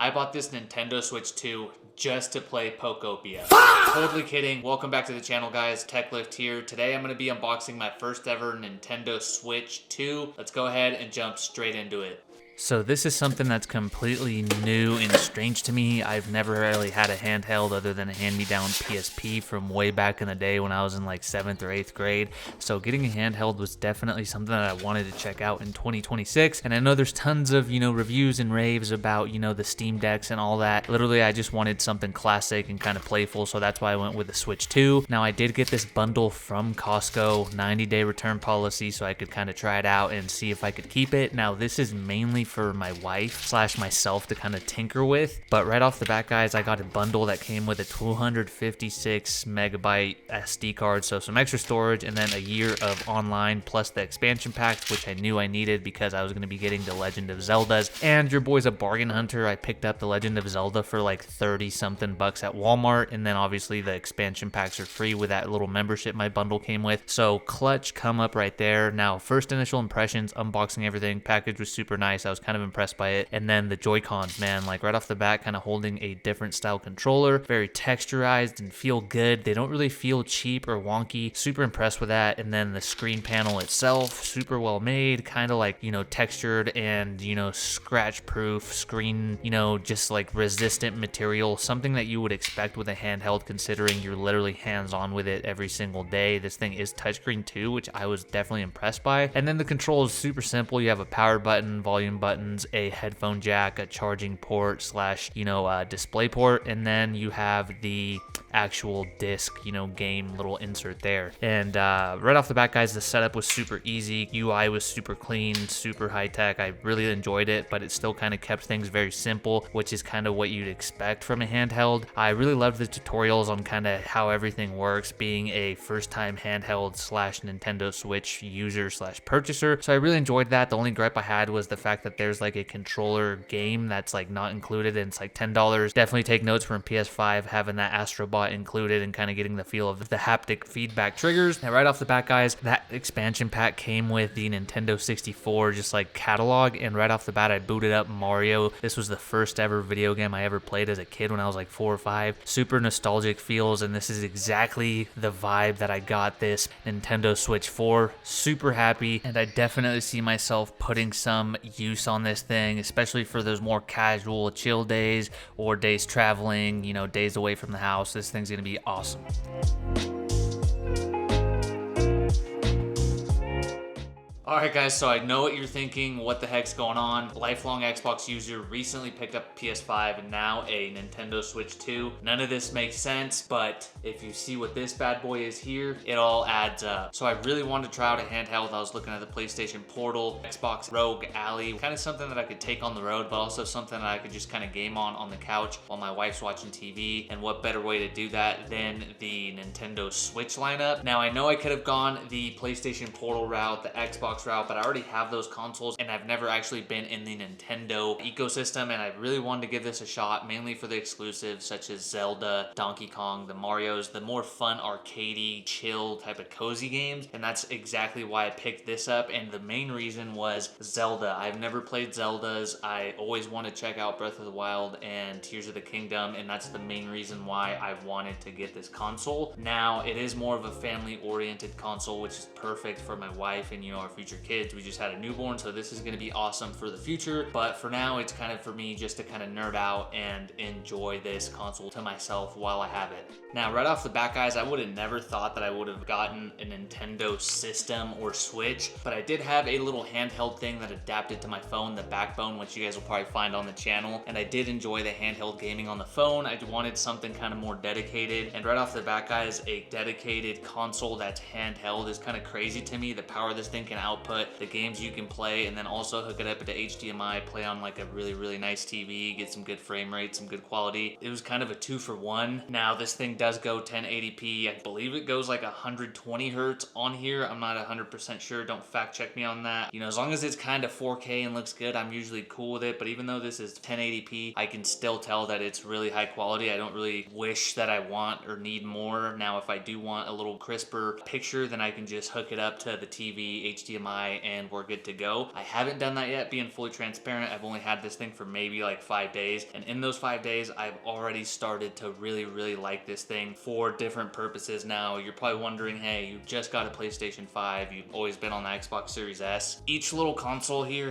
I bought this Nintendo Switch 2 just to play Pokopia. Totally kidding. Welcome back to the channel, guys. TechLift here. Today I'm going to be unboxing my first ever Nintendo Switch 2. Let's go ahead and jump straight into it. So this is something that's completely new and strange to me. I've never really had a handheld other than a hand-me-down PSP from way back in the day when I was in like 7th or 8th grade. So getting a handheld was definitely something that I wanted to check out in 2026. And I know there's tons of, reviews and raves about, the Steam Decks and all that. Literally, I just wanted something classic and kind of playful, so that's why I went with the Switch 2. Now, I did get this bundle from Costco, 90-day return policy, so I could kind of try it out and see if I could keep it. Now, this is mainly for my wife / myself to kind of tinker with, but right off the bat, guys, I got a bundle that came with a 256 megabyte SD card, so some extra storage, and then a year of online plus the expansion packs, which I knew I needed because I was going to be getting the Legend of Zeldas. And your boy's a bargain hunter. I picked up the Legend of Zelda for like 30 something bucks at Walmart, and then obviously the expansion packs are free with that little membership my bundle came with. So clutch come up right there. Now, first initial impressions, unboxing everything, package was super nice. I was kind of impressed by it. And then the Joy-Cons, man, like right off the bat, kind of holding a different style controller, very texturized and feel good. They don't really feel cheap or wonky. Super impressed with that. And then the screen panel itself, super well made, kind of like, textured and, scratch proof screen, just like resistant material, something that you would expect with a handheld considering you're literally hands-on with it every single day. This thing is touchscreen too, which I was definitely impressed by. And then the control is super simple. You have a power button, volume buttons, a headphone jack, a charging port / display port, and then you have the actual disc, game little insert there. And right off the bat, guys, the setup was super easy. UI was super clean, super high tech. I really enjoyed it, but it still kind of kept things very simple, which is kind of what you'd expect from a handheld. I really loved the tutorials on kind of how everything works, being a first time handheld / Nintendo Switch user / purchaser. So I really enjoyed that. The only gripe I had was the fact that there's like a controller game that's like not included, and it's like $10. Definitely take notes from PS5 having that Astro Bot included and kind of getting the feel of the haptic feedback triggers. Now, right off the bat, guys, that expansion pack came with the Nintendo 64 just like catalog, and right off the bat I booted up Mario. This was the first ever video game I ever played as a kid when I was like 4 or 5. Super nostalgic feels, and this is exactly the vibe that I got this Nintendo Switch for. Super happy, and I definitely see myself putting some use on this thing, especially for those more casual chill days or days traveling, days away from the house. This thing's gonna be awesome. Alright guys, so I know what you're thinking, what the heck's going on? Lifelong Xbox user, recently picked up a PS5 and now a Nintendo Switch 2. None of this makes sense, but if you see what this bad boy is here, it all adds up. So I really wanted to try out a handheld. I was looking at the PlayStation Portal, Xbox Rogue Ally, kind of something that I could take on the road, but also something that I could just kind of game on the couch while my wife's watching TV. And what better way to do that than the Nintendo Switch lineup? Now I know I could have gone the PlayStation Portal route, the Xbox route, but I already have those consoles and I've never actually been in the Nintendo ecosystem, and I really wanted to give this a shot, mainly for the exclusives such as Zelda, Donkey Kong, the Marios, the more fun arcadey, chill type of cozy games, and that's exactly why I picked this up. And the main reason was Zelda. I've never played Zeldas. I always want to check out Breath of the Wild and Tears of the Kingdom, and that's the main reason why I wanted to get this console. Now, it is more of a family-oriented console, which is perfect for my wife and our future kids. We just had a newborn, so this is going to be awesome for the future, but for now it's kind of for me just to kind of nerd out and enjoy this console to myself while I have it. Now, right off the bat, guys, I would have never thought that I would have gotten a Nintendo system or Switch, but I did have a little handheld thing that adapted to my phone, the Backbone, which you guys will probably find on the channel, and I did enjoy the handheld gaming on the phone. I wanted something kind of more dedicated, and right off the bat, guys, a dedicated console that's handheld is kind of crazy to me. The power this thing can output, the games you can play, and then also hook it up into HDMI, play on like a really nice TV, get some good frame rate, some good quality. It was kind of a 2-for-1. Now, this thing does go 1080p. I believe it goes like 120 hertz on here. I'm not 100% sure. Don't fact check me on that. As long as it's kind of 4K and looks good, I'm usually cool with it. But even though this is 1080p, I can still tell that it's really high quality. I don't really wish that I want or need more. Now, if I do want a little crisper picture, then I can just hook it up to the TV, HDMI HDMI, and we're good to go. I haven't done that yet, being fully transparent. I've only had this thing for maybe like 5 days, and in those 5 days I've already started to really like this thing for different purposes. Now you're probably wondering, hey, you just got a PlayStation 5, you've always been on the Xbox Series S. Each little console here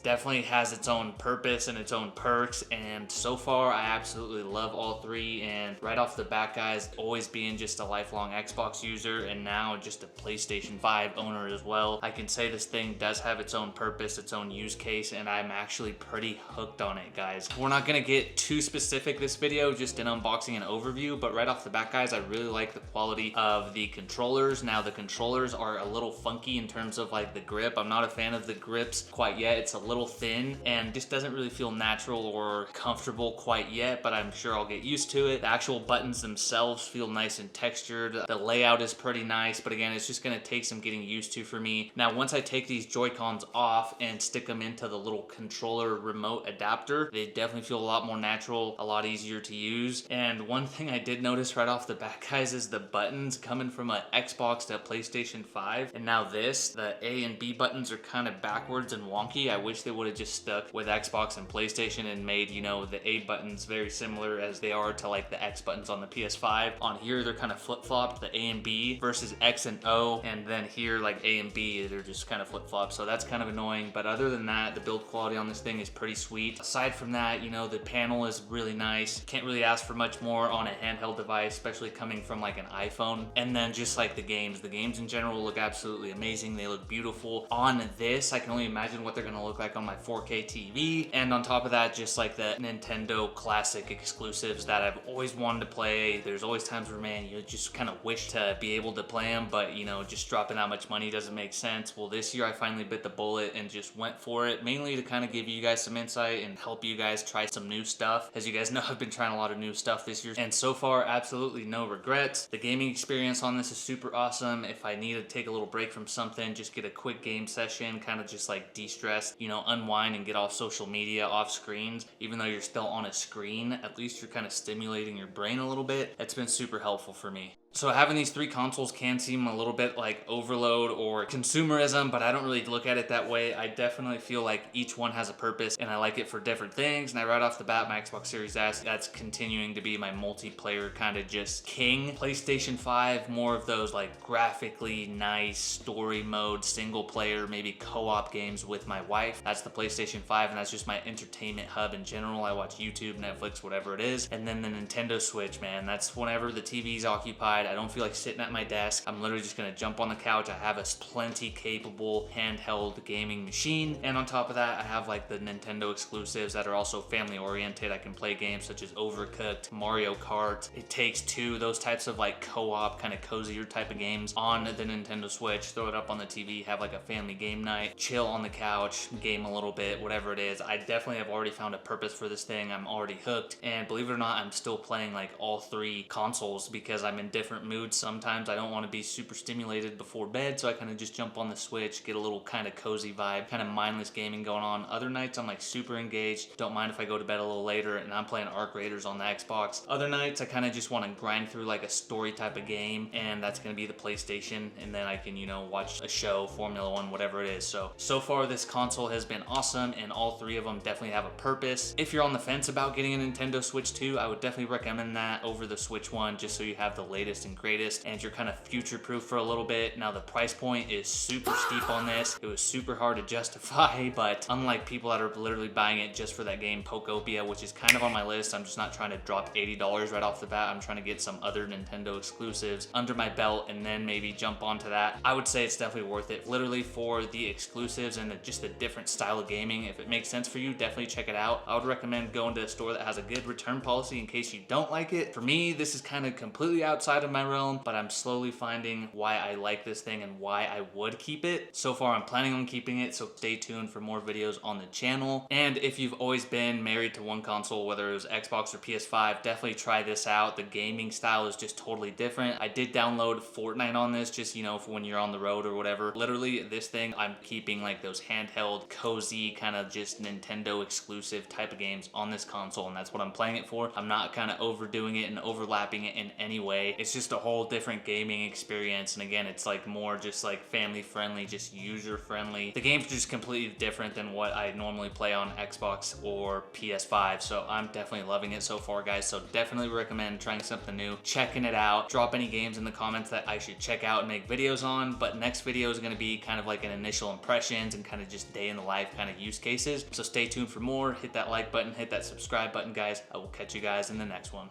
definitely has its own purpose and its own perks, and so far I absolutely love all three. And right off the bat, guys, always being just a lifelong Xbox user and now just a PlayStation 5 owner as well, I can say this thing does have its own purpose, its own use case, and I'm actually pretty hooked on it, guys. We're not gonna get too specific this video, just an unboxing and overview, but right off the bat, guys, I really like the quality of the controllers. Now the controllers are a little funky in terms of like the grip. I'm not a fan of the grips quite yet. It's a little thin and just doesn't really feel natural or comfortable quite yet, but I'm sure I'll get used to it. The actual buttons themselves feel nice and textured. The layout is pretty nice, but again, it's just gonna take some getting used to for me. Now, once I take these Joy-Cons off and stick them into the little controller remote adapter, they definitely feel a lot more natural, a lot easier to use. And one thing I did notice right off the bat, guys, is the buttons coming from an Xbox to a PlayStation 5, and now the A and B buttons are kind of backwards and wonky. I wish they would have just stuck with Xbox and PlayStation and made, you know, the A buttons very similar as they are to like the X buttons on the PS5. On here, they're kind of flip-flopped, the A and B versus X and O, and then here, like A and B, they're just kind of flip-flopped, so that's kind of annoying. But other than that, the build quality on this thing is pretty sweet. Aside from that, you know, the panel is really nice. Can't really ask for much more on a handheld device, especially coming from like an iPhone. And then just like the games in general look absolutely amazing. They look beautiful. On this, I can only imagine what they're gonna look like on my 4K TV. And on top of that, just like the Nintendo classic exclusives that I've always wanted to play. There's always times where, man, you just kind of wish to be able to play them, but you know, just dropping that much money doesn't make sense. Well, this year I finally bit the bullet and just went for it, mainly to kind of give you guys some insight and help you guys try some new stuff. As you guys know, I've been trying a lot of new stuff this year, and so far, absolutely no regrets. The gaming experience on this is super awesome. If I need to take a little break from something, just get a quick game session, kind of just like de-stress, you know, unwind and get off social media, off screens. Even though you're still on a screen, at least you're kind of stimulating your brain a little bit. It's been super helpful for me. So having these three consoles can seem a little bit like overload or consumerism, but I don't really look at it that way. I definitely feel like each one has a purpose and I like it for different things. And right off the bat, my Xbox Series S, that's continuing to be my multiplayer kind of just king. PlayStation 5, more of those like graphically nice story mode, single player, maybe co-op games with my wife. That's the PlayStation 5, and that's just my entertainment hub in general. I watch YouTube, Netflix, whatever it is. And then the Nintendo Switch, man, that's whenever the TV's occupied. I don't feel like sitting at my desk. I'm literally just gonna jump on the couch. I have a plenty capable handheld gaming machine. And on top of that, I have like the Nintendo exclusives that are also family oriented. I can play games such as Overcooked, Mario Kart, It Takes Two, those types of like co-op kind of cozier type of games on the Nintendo Switch. Throw it up on the TV, have like a family game night, chill on the couch, game a little bit, whatever it is. I definitely have already found a purpose for this thing. I'm already hooked. And believe it or not, I'm still playing like all three consoles because I'm in different moods. Sometimes I don't want to be super stimulated before bed, so I kind of just jump on the Switch, get a little kind of cozy vibe, kind of mindless gaming going on. Other nights I'm like super engaged, don't mind if I go to bed a little later and I'm playing Arc Raiders on the Xbox. Other nights I kind of just want to grind through like a story type of game, and that's going to be the PlayStation, and then I can, you know, watch a show, Formula One, whatever it is. So far this console has been awesome, and all three of them definitely have a purpose. If you're on the fence about getting a Nintendo Switch 2, I would definitely recommend that over the Switch 1, just so you have the latest and greatest and you're kind of future-proof for a little bit. Now the price point is super steep on this. It was super hard to justify, but unlike people that are literally buying it just for that game Pokopia, which is kind of on my list, I'm just not trying to drop $80 right off the bat. I'm trying to get some other Nintendo exclusives under my belt and then maybe jump onto that. I would say it's definitely worth it, literally for the exclusives and just the different style of gaming. If it makes sense for you, definitely check it out. I would recommend going to a store that has a good return policy in case you don't like it. For me, this is kind of completely outside of my realm, but I'm slowly finding why I like this thing and why I would keep it. So far, I'm planning on keeping it, so stay tuned for more videos on the channel. And if you've always been married to one console, whether it was Xbox or PS5, definitely try this out. The gaming style is just totally different. I did download Fortnite on this, just, you know, for when you're on the road or whatever. Literally, this thing, I'm keeping like those handheld, cozy, kind of just Nintendo exclusive type of games on this console, and that's what I'm playing it for. I'm not kind of overdoing it and overlapping it in any way. It's it's just a whole different gaming experience. And again, it's like more just like family friendly, just user friendly. The game's just completely different than what I normally play on Xbox or PS5. So I'm definitely loving it so far, guys. So definitely recommend trying something new, checking it out. Drop any games in the comments that I should check out and make videos on. But next video is going to be kind of like an initial impressions and kind of just day in the life kind of use cases. So stay tuned for more. Hit that like button, hit that subscribe button, guys. I will catch you guys in the next one.